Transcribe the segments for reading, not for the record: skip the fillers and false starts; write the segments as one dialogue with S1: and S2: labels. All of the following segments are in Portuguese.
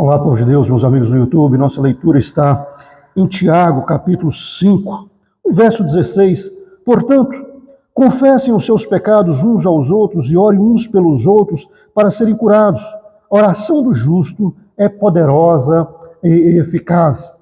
S1: Olá, povo de Deus, meus amigos do YouTube. Nossa leitura está em Tiago, capítulo 5, o verso 16. Portanto, confessem os seus pecados uns aos outros e orem uns pelos outros para serem curados. A oração do justo é poderosa e eficaz.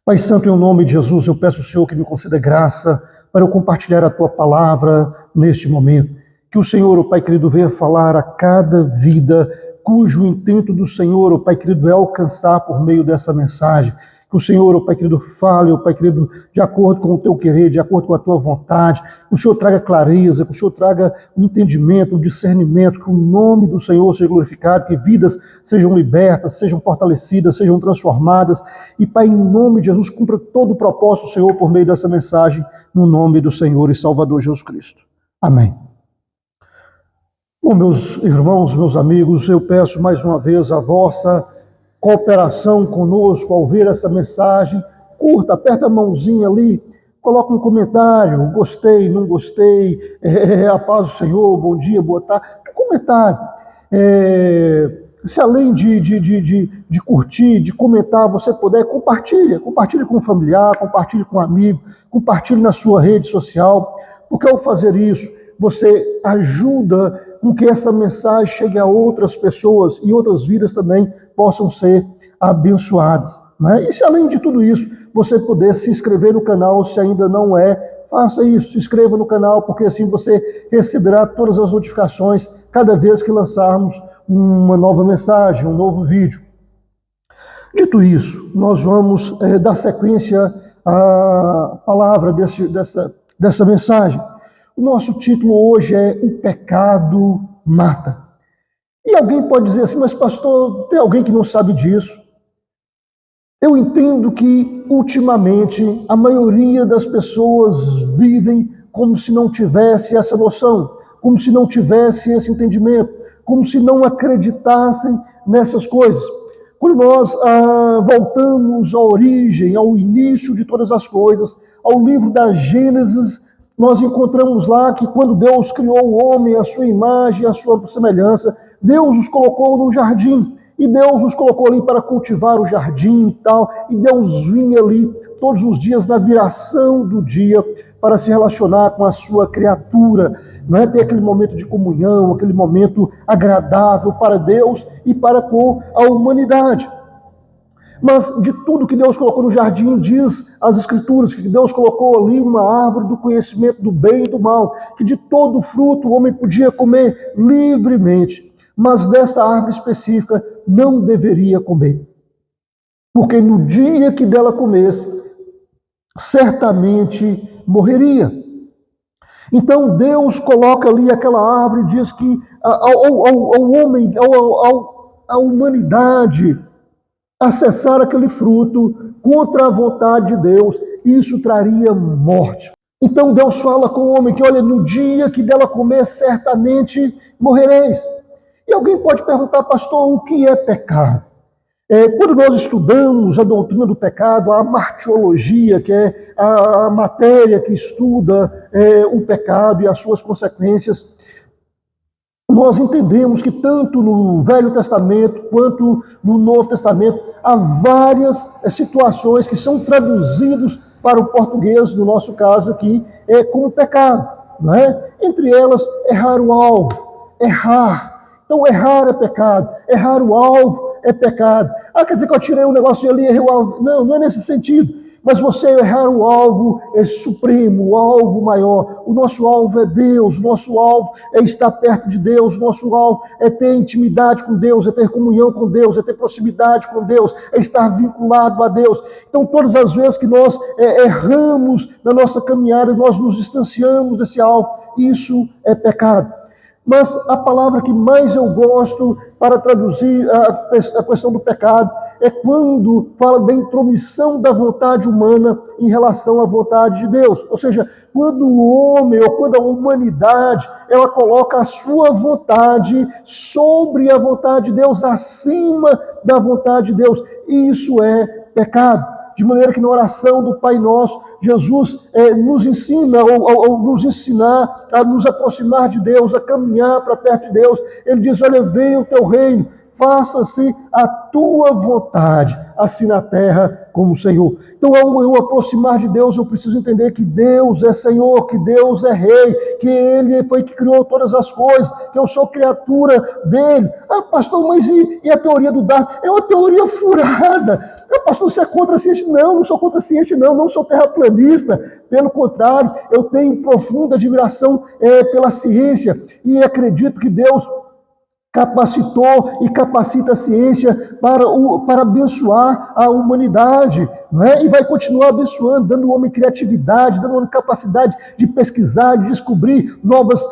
S1: Pai Santo, em nome de Jesus, eu peço ao Senhor que me conceda graça para eu compartilhar a Tua palavra neste momento. Que o Senhor, o Pai querido, venha falar a cada vida cujo intento do Senhor, o Pai querido, é alcançar por meio dessa mensagem. Que o Senhor, o Pai querido, fale, o Pai querido, de acordo com o Teu querer, de acordo com a Tua vontade. Que o Senhor traga clareza, que o Senhor traga o entendimento, o discernimento, que o nome do Senhor seja glorificado, que vidas sejam libertas, sejam fortalecidas, sejam transformadas. E, Pai, em nome de Jesus, cumpra todo o propósito do Senhor por meio dessa mensagem, no nome do Senhor e Salvador Jesus Cristo. Amém. Bom, meus irmãos, meus amigos, eu peço mais uma vez a vossa cooperação conosco ao ver essa mensagem. Curta, aperta a mãozinha ali, coloca um comentário, gostei, não gostei, a paz do Senhor, bom dia, boa tarde. Comentário. Se além de curtir, de comentar, você puder, compartilhe com um familiar, compartilhe com um amigo, compartilhe na sua rede social, porque ao fazer isso, você ajuda com que essa mensagem chegue a outras pessoas e outras vidas também possam ser abençoadas. Né? E se além de tudo isso, você puder se inscrever no canal, se ainda não é, faça isso, se inscreva no canal, porque assim você receberá todas as notificações cada vez que lançarmos uma nova mensagem, um novo vídeo. Dito isso, nós vamos dar sequência à palavra dessa mensagem. O nosso título hoje é O Pecado Mata. E alguém pode dizer assim, mas pastor, tem alguém que não sabe disso? Eu entendo que, ultimamente, a maioria das pessoas vivem como se não tivesse essa noção, como se não tivesse esse entendimento, como se não acreditassem nessas coisas. Quando nós voltamos à origem, ao início de todas as coisas, ao livro da Gênesis, nós encontramos lá que quando Deus criou o homem, a sua imagem, a sua semelhança, Deus os colocou num jardim. E Deus os colocou ali para cultivar o jardim e tal. E Deus vinha ali todos os dias na viração do dia para se relacionar com a sua criatura. Não é? Ter aquele momento de comunhão, aquele momento agradável para Deus e para com a humanidade. Mas de tudo que Deus colocou no jardim, diz as Escrituras, que Deus colocou ali uma árvore do conhecimento do bem e do mal, que de todo fruto o homem podia comer livremente, mas dessa árvore específica não deveria comer. Porque no dia que dela comesse, certamente morreria. Então Deus coloca ali aquela árvore e diz que ao homem, à humanidade, acessar aquele fruto contra a vontade de Deus, isso traria morte. Então Deus fala com o homem que, olha, no dia que dela comer, certamente morrereis. E alguém pode perguntar, pastor, o que é pecado? Quando nós estudamos a doutrina do pecado, a martiologia, que é a matéria que estuda o pecado e as suas consequências, nós entendemos que tanto no Velho Testamento quanto no Novo Testamento há várias situações que são traduzidas para o português, no nosso caso aqui, como pecado. Não é? Entre elas, errar o alvo, errar. Então, errar é pecado, errar o alvo é pecado. Quer dizer que eu tirei um negócio ali e errei o alvo. Não, não é nesse sentido. Mas você errar o alvo é supremo, o alvo maior. O nosso alvo é Deus, o nosso alvo é estar perto de Deus, o nosso alvo é ter intimidade com Deus, é ter comunhão com Deus, é ter proximidade com Deus, é estar vinculado a Deus. Então, todas as vezes que nós erramos na nossa caminhada, nós nos distanciamos desse alvo, isso é pecado. Mas a palavra que mais eu gosto para traduzir a questão do pecado é quando fala da intromissão da vontade humana em relação à vontade de Deus. Ou seja, quando o homem ou quando a humanidade, ela coloca a sua vontade sobre a vontade de Deus, acima da vontade de Deus. Isso é pecado. De maneira que na oração do Pai Nosso, Jesus nos ensina, ou nos ensinar a nos aproximar de Deus, a caminhar para perto de Deus. Ele diz, olha, venha o teu reino, faça-se a tua vontade, assim na terra como o Senhor. Então, ao eu aproximar de Deus, eu preciso entender que Deus é Senhor, que Deus é Rei, que Ele foi que criou todas as coisas, que eu sou criatura dele. Ah, pastor, mas e a teoria do Darwin? É uma teoria furada. Ah, pastor, você é contra a ciência? Não, não sou contra a ciência, não sou terraplanista. Pelo contrário, eu tenho profunda admiração pela ciência e acredito que Deus capacitou e capacita a ciência para abençoar a humanidade, não é? E vai continuar abençoando, dando ao homem criatividade, dando ao homem capacidade de pesquisar, de descobrir novas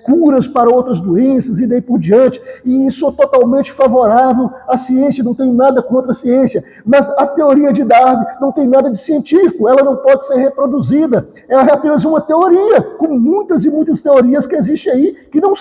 S1: curas para outras doenças e daí por diante. E sou totalmente favorável à ciência, não tenho nada contra a ciência, mas a teoria de Darwin não tem nada de científico, ela não pode ser reproduzida, ela é apenas uma teoria, como muitas e muitas teorias que existem aí, que não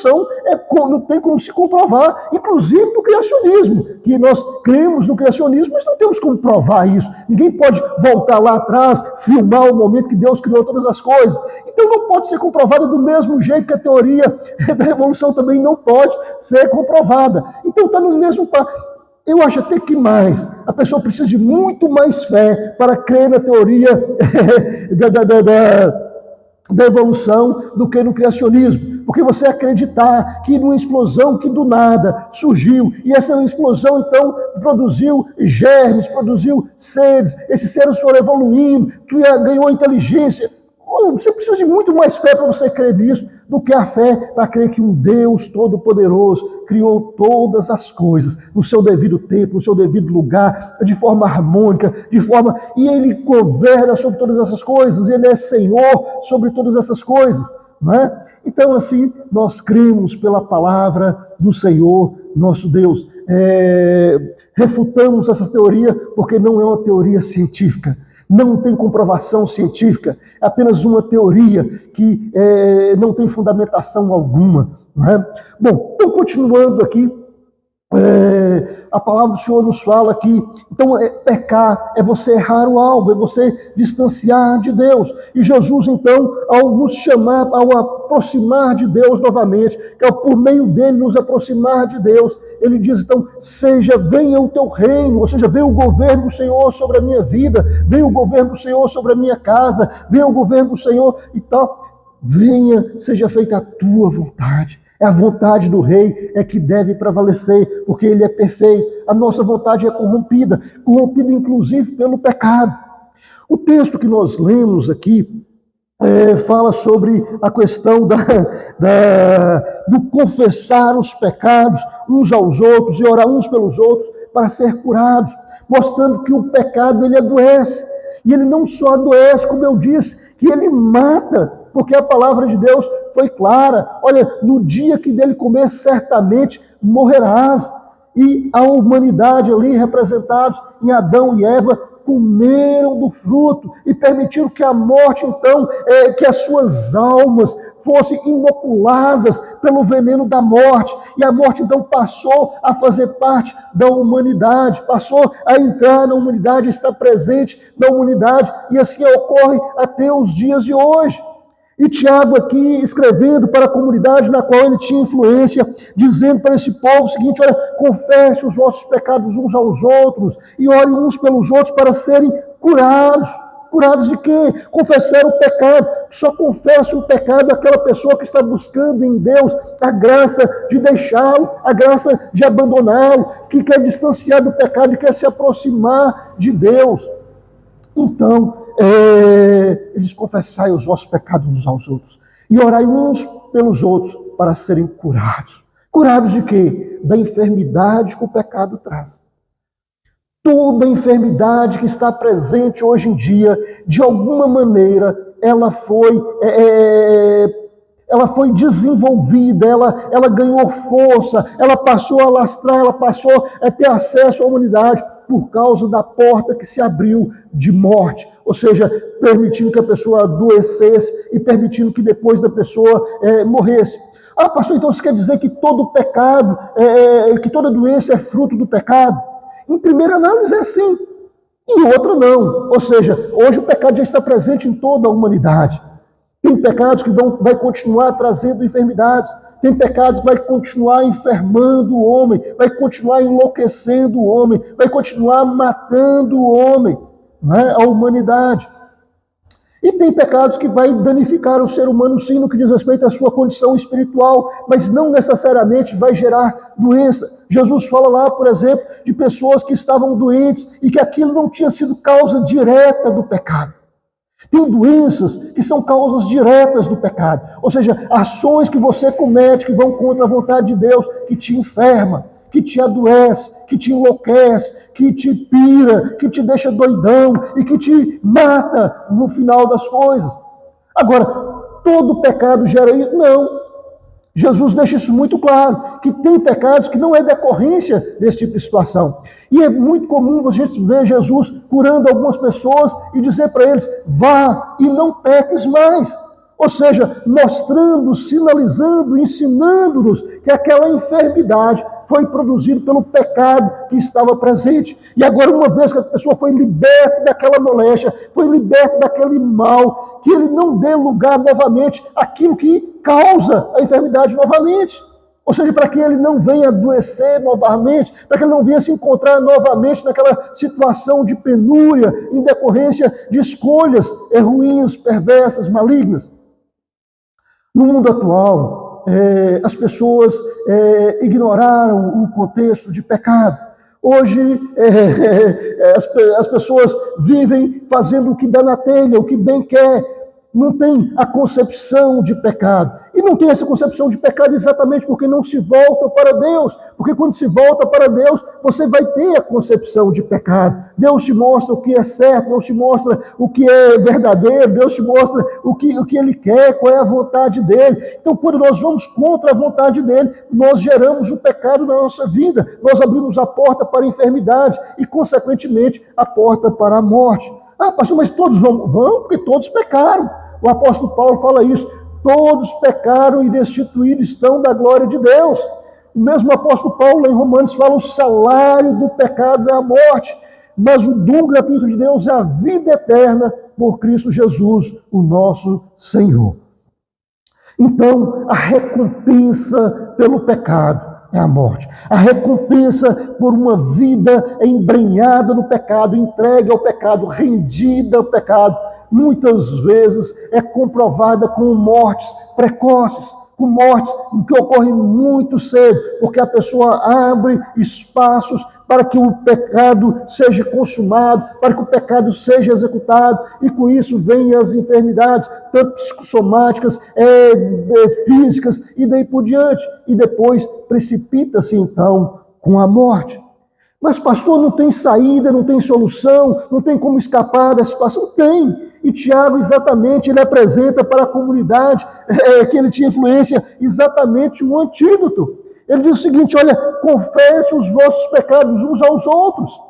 S1: tem como se comprovar, inclusive no criacionismo, que nós cremos no criacionismo, mas não temos como provar isso. Ninguém pode voltar lá atrás, filmar o momento que Deus criou todas as coisas. Então não pode ser comprovada do mesmo jeito que a teoria da evolução também não pode ser comprovada. Então está no mesmo passo. Eu acho até que mais. A pessoa precisa de muito mais fé para crer na teoria da evolução do que no criacionismo. Porque você acreditar que numa explosão que do nada surgiu, e essa explosão então produziu germes, produziu seres, esses seres foram evoluindo, ganhou inteligência. Você precisa de muito mais fé para você crer nisso do que a fé para crer que um Deus Todo-Poderoso criou todas as coisas no seu devido tempo, no seu devido lugar, de forma harmônica, e Ele governa sobre todas essas coisas, Ele é Senhor sobre todas essas coisas. Não é? Então, assim, nós cremos pela palavra do Senhor, nosso Deus. Refutamos essa teoria porque não é uma teoria científica. Não tem comprovação científica, é apenas uma teoria que não tem fundamentação alguma. Não é? Bom, então continuando aqui, a palavra do Senhor nos fala que, então, pecar é você errar o alvo, é você distanciar de Deus. E Jesus, então, ao nos chamar, ao aproximar de Deus novamente, que é por meio dele nos aproximar de Deus, ele diz, então, venha o teu reino, ou seja, venha o governo do Senhor sobre a minha vida, venha o governo do Senhor sobre a minha casa, venha o governo do Senhor e tal. Venha, seja feita a tua vontade. É a vontade do rei que deve prevalecer, porque ele é perfeito. A nossa vontade é corrompida inclusive pelo pecado. O texto que nós lemos aqui fala sobre a questão do confessar os pecados uns aos outros e orar uns pelos outros para ser curados, mostrando que o pecado ele adoece. E ele não só adoece, como eu disse, que ele mata, porque a palavra de Deus foi clara. Olha, no dia que dele comer, certamente morrerás. E a humanidade ali, representados em Adão e Eva, comeram do fruto e permitiram que a morte, então, que as suas almas fossem inoculadas pelo veneno da morte. E a morte, então, passou a fazer parte da humanidade, passou a entrar na humanidade, está presente na humanidade, e assim ocorre até os dias de hoje. E Tiago aqui escrevendo para a comunidade na qual ele tinha influência, dizendo para esse povo o seguinte, olha, confesse os vossos pecados uns aos outros e ore uns pelos outros para serem curados. Curados de quê? Confessar o pecado. Só confessa o pecado aquela pessoa que está buscando em Deus a graça de deixá-lo, a graça de abandoná-lo, que quer distanciar do pecado e quer se aproximar de Deus. Então, eles confessai os vossos pecados uns aos outros e orai uns pelos outros para serem curados. Curados de quê? Da enfermidade que o pecado traz. Toda enfermidade que está presente hoje em dia, de alguma maneira, ela foi desenvolvida, ela ganhou força, ela passou a alastrar, ela passou a ter acesso à humanidade por causa da porta que se abriu de morte, ou seja, permitindo que a pessoa adoecesse e permitindo que depois da pessoa morresse. Ah, pastor, então isso quer dizer que todo pecado, que toda doença é fruto do pecado? Em primeira análise é sim, em outra não. Ou seja, hoje o pecado já está presente em toda a humanidade. Tem pecados que vai continuar trazendo enfermidades, Tem pecados que vai continuar enfermando o homem, vai continuar enlouquecendo o homem, vai continuar matando o homem, né? A humanidade. E tem pecados que vai danificar o ser humano, sim, no que diz respeito à sua condição espiritual, mas não necessariamente vai gerar doença. Jesus fala lá, por exemplo, de pessoas que estavam doentes e que aquilo não tinha sido causa direta do pecado. Tem doenças que são causas diretas do pecado, ou seja, ações que você comete que vão contra a vontade de Deus, que te enferma, que te adoece, que te enlouquece, que te pira, que te deixa doidão e que te mata no final das coisas. Agora, todo pecado gera isso? Não. Jesus deixa isso muito claro, que tem pecados que não é decorrência desse tipo de situação. E é muito comum a gente ver Jesus curando algumas pessoas e dizer para eles, vá e não peques mais. Ou seja, mostrando, sinalizando, ensinando-nos que aquela enfermidade foi produzida pelo pecado que estava presente. E agora, uma vez que a pessoa foi liberta daquela moléstia, foi liberta daquele mal, que ele não dê lugar novamente àquilo que causa a enfermidade novamente. Ou seja, para que ele não venha adoecer novamente, para que ele não venha se encontrar novamente naquela situação de penúria em decorrência de escolhas ruins, perversas, malignas. No mundo atual, as pessoas ignoraram o contexto de pecado. Hoje, as pessoas vivem fazendo o que dá na telha, o que bem quer. Não tem a concepção de pecado. E não tem essa concepção de pecado exatamente porque não se volta para Deus. Porque quando se volta para Deus, você vai ter a concepção de pecado. Deus te mostra o que é certo, Deus te mostra o que é verdadeiro, Deus te mostra o que Ele quer, qual é a vontade dEle. Então, quando nós vamos contra a vontade dEle, nós geramos o pecado na nossa vida. Nós abrimos a porta para a enfermidade e, consequentemente, a porta para a morte. Ah, pastor, mas todos vão? Vão, porque todos pecaram. O apóstolo Paulo fala isso. Todos pecaram e destituídos estão da glória de Deus. O mesmo apóstolo Paulo, em Romanos, fala: o salário do pecado é a morte, mas o dom gratuito de Deus é a vida eterna por Cristo Jesus, o nosso Senhor. Então, a recompensa pelo pecado é a morte. A recompensa por uma vida embrenhada no pecado, entregue ao pecado, rendida ao pecado, muitas vezes é comprovada com mortes precoces, com mortes que ocorrem muito cedo, porque a pessoa abre espaços para que o pecado seja consumado, para que o pecado seja executado, e com isso vêm as enfermidades, tanto psicossomáticas, físicas, e daí por diante. E depois precipita-se então com a morte. Mas pastor, não tem saída, não tem solução, não tem como escapar dessa situação? Tem. E Tiago, exatamente, ele apresenta para a comunidade que ele tinha influência, exatamente um antídoto. Ele diz o seguinte: olha, confesse os vossos pecados uns aos outros.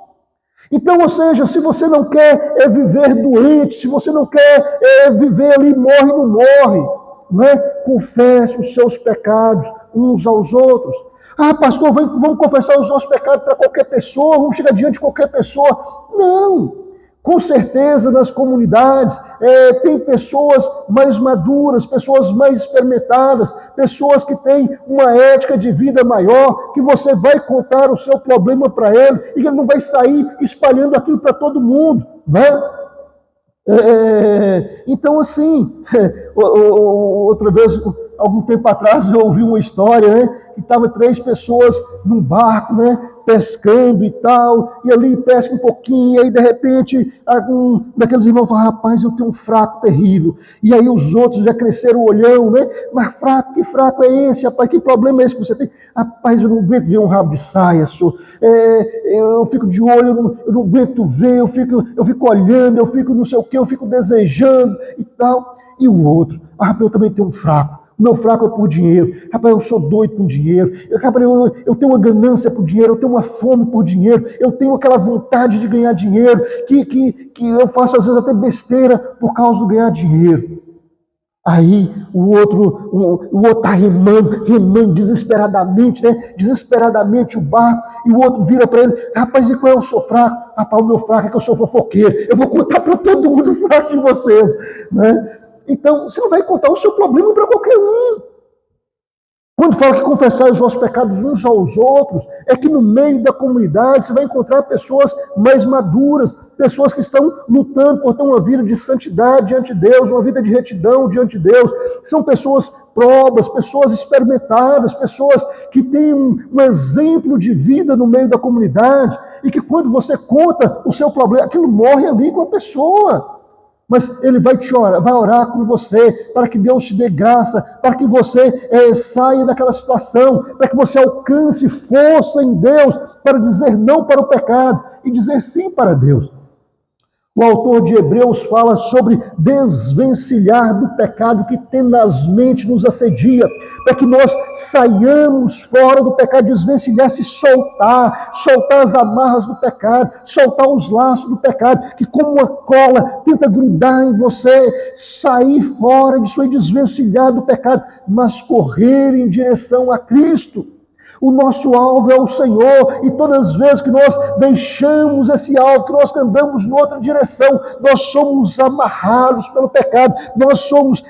S1: Então, ou seja, se você não quer viver doente, se você não quer viver ali, morre, não morre, né? Confesse os seus pecados uns aos outros. Ah, pastor, vamos confessar os nossos pecados para qualquer pessoa, vamos chegar diante de qualquer pessoa. Não! Com certeza, nas comunidades, tem pessoas mais maduras, pessoas mais experimentadas, pessoas que têm uma ética de vida maior, que você vai contar o seu problema para ele e ele não vai sair espalhando aquilo para todo mundo, né? Então, assim, outra vez, algum tempo atrás, eu ouvi uma história, né, que estavam 3 pessoas num barco, né, pescando e tal, e ali pesca um pouquinho, e aí de repente um daqueles irmãos fala: rapaz, eu tenho um fraco terrível. E aí os outros já cresceram o olhão, né? Mas fraco, que fraco é esse, rapaz? Que problema é esse que você tem? Rapaz, eu não aguento ver um rabo de saia, senhor. Eu fico de olho, eu não aguento ver, eu fico olhando, eu fico não sei o que, eu fico desejando e tal. E o outro: rapaz, eu também tenho um fraco. O meu fraco é por dinheiro. Rapaz, eu sou doido com dinheiro. Eu tenho uma ganância por dinheiro, eu tenho uma fome por dinheiro, eu tenho aquela vontade de ganhar dinheiro, que eu faço às vezes até besteira por causa do ganhar dinheiro. Aí o outro está remando desesperadamente, né? Desesperadamente o barco, e o outro vira para ele: rapaz, e qual é o seu fraco? Rapaz, o meu fraco é que eu sou fofoqueiro. Eu vou contar para todo mundo o fraco de vocês, né? Então, você não vai contar o seu problema para qualquer um. Quando fala que confessar os vossos pecados uns aos outros, é que no meio da comunidade você vai encontrar pessoas mais maduras, pessoas que estão lutando por ter uma vida de santidade diante de Deus, uma vida de retidão diante de Deus. São pessoas probas, pessoas experimentadas, pessoas que têm um exemplo de vida no meio da comunidade e que quando você conta o seu problema, aquilo morre ali com a pessoa. Mas ele vai orar com você, para que Deus te dê graça, para que você saia daquela situação, para que você alcance força em Deus, para dizer não para o pecado e dizer sim para Deus. O autor de Hebreus fala sobre desvencilhar do pecado que tenazmente nos assedia, para que nós saiamos fora do pecado, desvencilhar, se soltar as amarras do pecado, soltar os laços do pecado, que como uma cola tenta grudar em você, sair fora disso e desvencilhar do pecado, mas correr em direção a Cristo. O nosso alvo é o Senhor, e todas as vezes que nós deixamos esse alvo, que nós andamos em outra direção, nós somos amarrados pelo pecado, nós somos,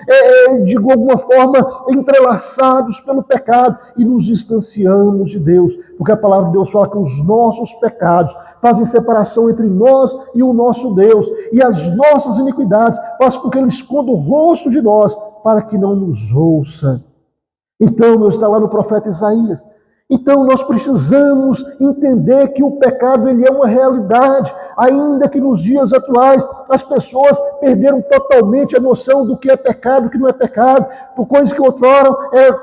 S1: de alguma forma, entrelaçados pelo pecado e nos distanciamos de Deus, porque a palavra de Deus fala que os nossos pecados fazem separação entre nós e o nosso Deus, e as nossas iniquidades fazem com que Ele esconda o rosto de nós, para que não nos ouça. Então, está lá no profeta Isaías. Então nós precisamos entender que o pecado ele é uma realidade, ainda que nos dias atuais as pessoas perderam totalmente a noção do que é pecado e o que não é pecado, por coisas que outrora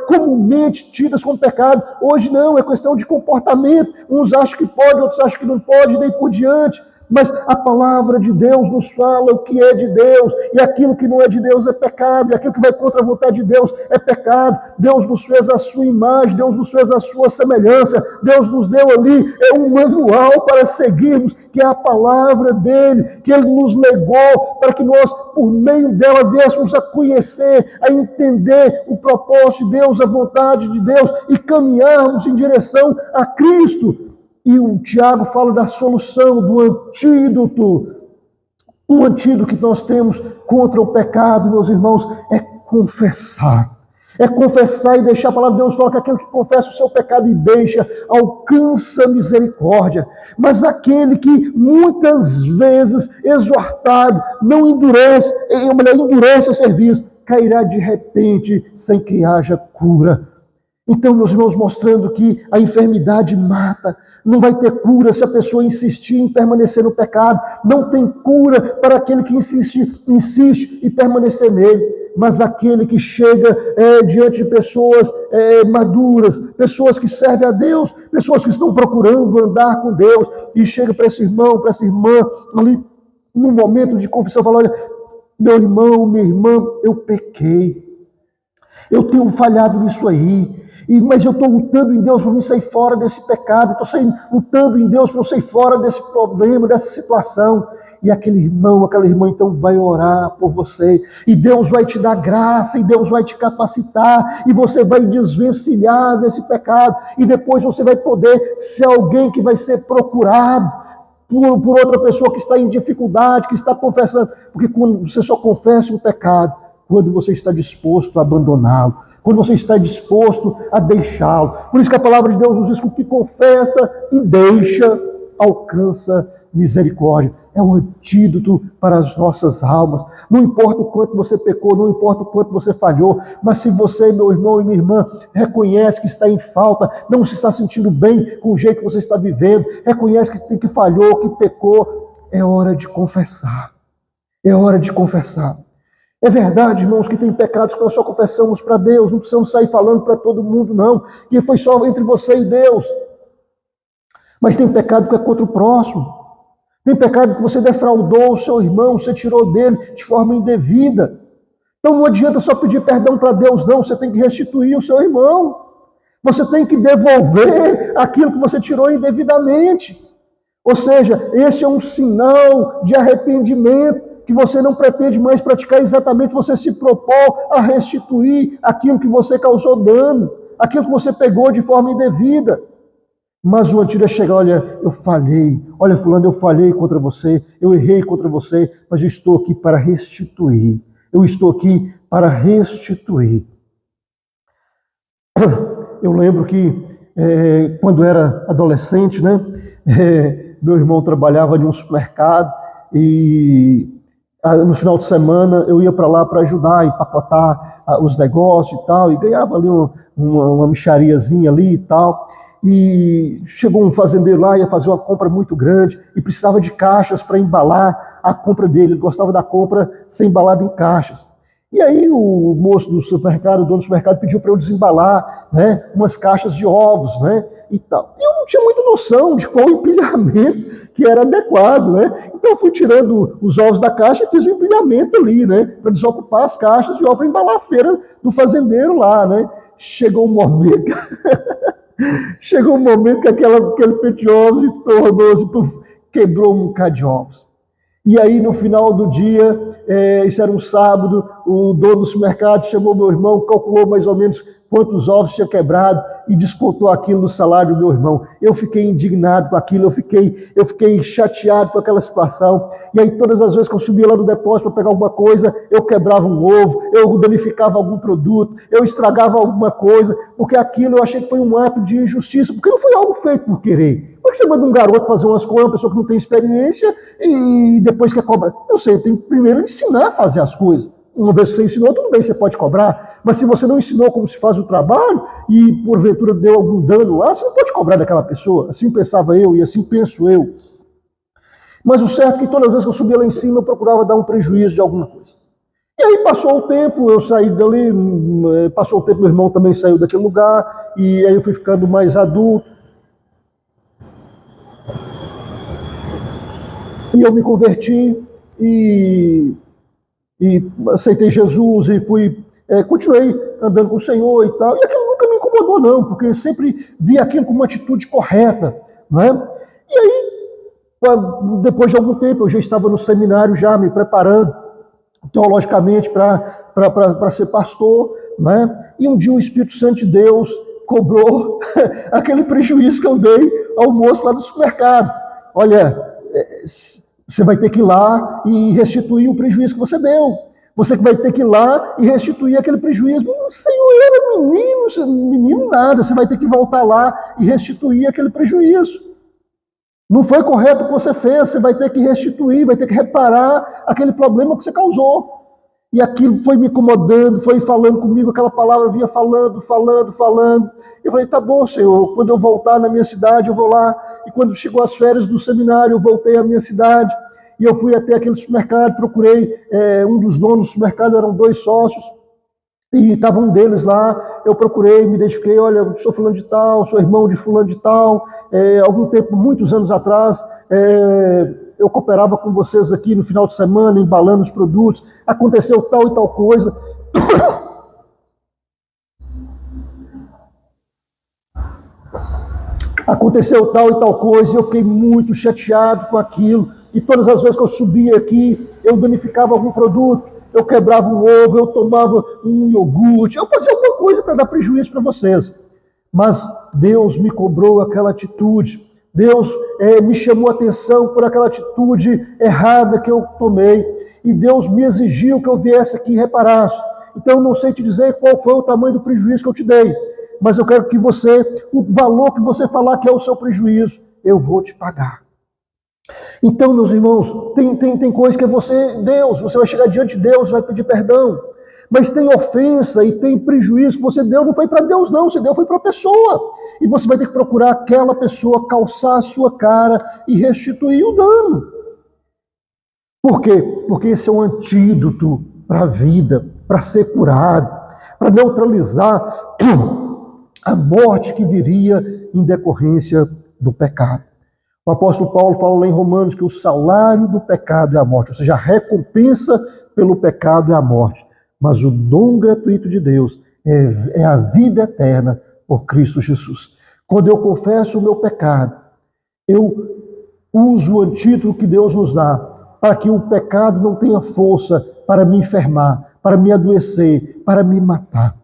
S1: comumente tidas como pecado, hoje não, é questão de comportamento, uns acham que pode, outros acham que não pode, e daí por diante. Mas a palavra de Deus nos fala o que é de Deus, e aquilo que não é de Deus é pecado, e aquilo que vai contra a vontade de Deus é pecado. Deus nos fez a sua imagem, Deus nos fez a sua semelhança, Deus nos deu ali um manual para seguirmos, que é a palavra dele, que ele nos legou, para que nós, por meio dela, viéssemos a conhecer, a entender o propósito de Deus, a vontade de Deus, e caminharmos em direção a Cristo. E o Tiago fala da solução, do antídoto. O antídoto que nós temos contra o pecado, meus irmãos, é confessar. É confessar e deixar. A palavra de Deus fala que aquele que confessa o seu pecado e deixa, alcança misericórdia. Mas aquele que muitas vezes, exortado, não endurece, endurece a serviço, cairá de repente sem que haja cura. Então, meus irmãos, mostrando que a enfermidade mata, não vai ter cura se a pessoa insistir em permanecer no pecado, não tem cura para aquele que insiste em permanecer nele, mas aquele que chega diante de pessoas maduras, pessoas que servem a Deus, pessoas que estão procurando andar com Deus, e chega para esse irmão, para essa irmã, ali, num momento de confissão, fala: olha, meu irmão, minha irmã, eu pequei, eu tenho falhado nisso aí, mas eu estou lutando em Deus para me sair fora desse pecado, estou lutando em Deus para eu sair fora desse problema, dessa situação. E aquele irmão, aquela irmã, então vai orar por você, e Deus vai te dar graça, e Deus vai te capacitar, e você vai desvencilhar desse pecado, e depois você vai poder ser alguém que vai ser procurado por outra pessoa que está em dificuldade, que está confessando, porque quando você só confessa o pecado, quando você está disposto a abandoná-lo, quando você está disposto a deixá-lo. Por isso que a palavra de Deus nos diz que o que confessa e deixa, alcança misericórdia. É um antídoto para as nossas almas. Não importa o quanto você pecou, não importa o quanto você falhou, mas se você, meu irmão e minha irmã, reconhece que está em falta, não se está sentindo bem com o jeito que você está vivendo, reconhece que falhou, que pecou, é hora de confessar. É hora de confessar. É verdade, irmãos, que tem pecados que nós só confessamos para Deus, não precisamos sair falando para todo mundo, não, que foi só entre você e Deus. Mas tem pecado que é contra o próximo. Tem pecado que você defraudou o seu irmão, você tirou dele de forma indevida. Então não adianta só pedir perdão para Deus, não, você tem que restituir o seu irmão. Você tem que devolver aquilo que você tirou indevidamente. Ou seja, esse é um sinal de arrependimento, que você não pretende mais praticar exatamente, você se propõe a restituir aquilo que você causou dano, aquilo que você pegou de forma indevida. Mas o antídoto é chegar: olha, eu falhei, olha fulano, eu falhei contra você, eu errei contra você, mas eu estou aqui para restituir, eu estou aqui para restituir. eu lembro que quando era adolescente, né, meu irmão trabalhava em um supermercado e no final de semana eu ia para lá para ajudar a empacotar os negócios e tal, e ganhava ali uma mixariazinha ali e tal. E chegou um fazendeiro lá, ia fazer uma compra muito grande e precisava de caixas para embalar a compra dele. Ele gostava da compra ser embalada em caixas. E aí o moço do supermercado, o dono do supermercado, pediu para eu desembalar, né, umas caixas de ovos, né, e tal. E eu não tinha muita noção de qual empilhamento que era adequado, né. Então eu fui tirando os ovos da caixa e fiz o empilhamento ali, né, para desocupar as caixas de ovos para embalar a feira do fazendeiro lá, né. Chegou um momento que aquele pente de ovos e tornou-se, quebrou um bocado de ovos. E aí, no final do dia, isso era um sábado, o dono do supermercado chamou meu irmão, calculou mais ou menos quantos ovos tinha quebrado e descontou aquilo no salário do meu irmão. Eu fiquei indignado com aquilo, eu fiquei chateado com aquela situação. E aí, todas as vezes que eu subia lá no depósito para pegar alguma coisa, eu quebrava um ovo, eu danificava algum produto, eu estragava alguma coisa, porque aquilo eu achei que foi um ato de injustiça, porque não foi algo feito por querer. Como é que você manda um garoto fazer umas coisas, uma pessoa que não tem experiência, e depois quer cobrar? Eu sei, tem que primeiro ensinar a fazer as coisas. Uma vez que você ensinou, tudo bem, você pode cobrar, mas se você não ensinou como se faz o trabalho, e porventura deu algum dano lá, você não pode cobrar daquela pessoa. Assim pensava eu, e assim penso eu. Mas o certo é que todas as vezes que eu subia lá em cima, eu procurava dar um prejuízo de alguma coisa. E aí passou o tempo, eu saí dali, passou o tempo, meu irmão também saiu daquele lugar, e aí eu fui ficando mais adulto. E eu me converti e aceitei Jesus e continuei andando com o Senhor e tal. E aquilo nunca me incomodou não, porque eu sempre vi aquilo como uma atitude correta, né? E aí, depois de algum tempo, eu já estava no seminário já me preparando teologicamente para ser pastor, né? E um dia o Espírito Santo de Deus cobrou aquele prejuízo que eu dei ao moço lá do supermercado. Olha, você vai ter que ir lá e restituir o prejuízo que você deu. Você que vai ter que ir lá e restituir aquele prejuízo. Senhor, eu era menino nada. Você vai ter que voltar lá e restituir aquele prejuízo. Não foi correto o que você fez. Você vai ter que restituir, vai ter que reparar aquele problema que você causou. E aquilo foi me incomodando, foi falando comigo, aquela palavra vinha falando. Eu falei, tá bom, Senhor, quando eu voltar na minha cidade, eu vou lá. E quando chegou as férias do seminário, eu voltei à minha cidade. E eu fui até aquele supermercado, procurei um dos donos do supermercado, eram 2 sócios. E estava um deles lá, eu procurei, me identifiquei, olha, eu sou fulano de tal, sou irmão de fulano de tal. Algum tempo, muitos anos atrás, eu cooperava com vocês aqui no final de semana, embalando os produtos, aconteceu tal e tal coisa. Aconteceu tal e tal coisa, e eu fiquei muito chateado com aquilo, e todas as vezes que eu subia aqui, eu danificava algum produto, eu quebrava um ovo, eu tomava um iogurte, eu fazia alguma coisa para dar prejuízo para vocês. Mas Deus me cobrou aquela atitude, Deus me chamou a atenção por aquela atitude errada que eu tomei, e Deus me exigiu que eu viesse aqui e reparasse. Então eu não sei te dizer qual foi o tamanho do prejuízo que eu te dei, mas eu quero que o valor que você falar que é o seu prejuízo, eu vou te pagar. Então, meus irmãos, tem coisa que Deus, você vai chegar diante de Deus, vai pedir perdão. Mas tem ofensa e tem prejuízo que você deu, não foi para Deus não, você deu foi para a pessoa. E você vai ter que procurar aquela pessoa, calçar a sua cara e restituir o dano. Por quê? Porque esse é um antídoto para a vida, para ser curado, para neutralizar a morte que viria em decorrência do pecado. O apóstolo Paulo fala lá em Romanos que o salário do pecado é a morte, ou seja, a recompensa pelo pecado é a morte. Mas o dom gratuito de Deus é a vida eterna por Cristo Jesus. Quando eu confesso o meu pecado, eu uso o antídoto que Deus nos dá para que o pecado não tenha força para me enfermar, para me adoecer, para me matar.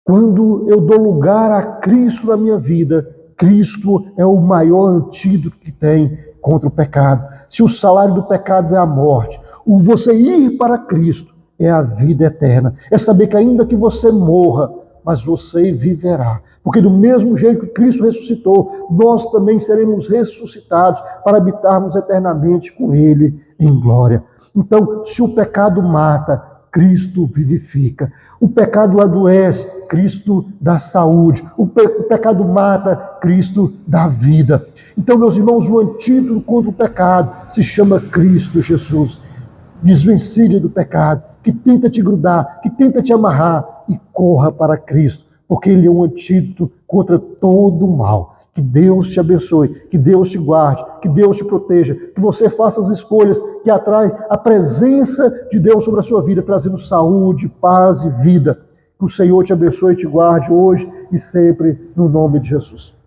S1: Quando eu dou lugar a Cristo na minha vida, Cristo é o maior antídoto que tem contra o pecado. Se o salário do pecado é a morte, o você ir para Cristo é a vida eterna. É saber que ainda que você morra, mas você viverá. Porque do mesmo jeito que Cristo ressuscitou, nós também seremos ressuscitados para habitarmos eternamente com Ele em glória. Então, se o pecado mata, Cristo vivifica. O pecado adoece, Cristo dá saúde. O pecado mata, Cristo dá vida. Então, meus irmãos, o antídoto contra o pecado se chama Cristo Jesus. Desvencilhe do pecado, que tenta te grudar, que tenta te amarrar, e corra para Cristo, porque Ele é um antídoto contra todo o mal. Que Deus te abençoe, que Deus te guarde, que Deus te proteja, que você faça as escolhas que atraem a presença de Deus sobre a sua vida, trazendo saúde, paz e vida. Que o Senhor te abençoe e te guarde hoje e sempre, no nome de Jesus.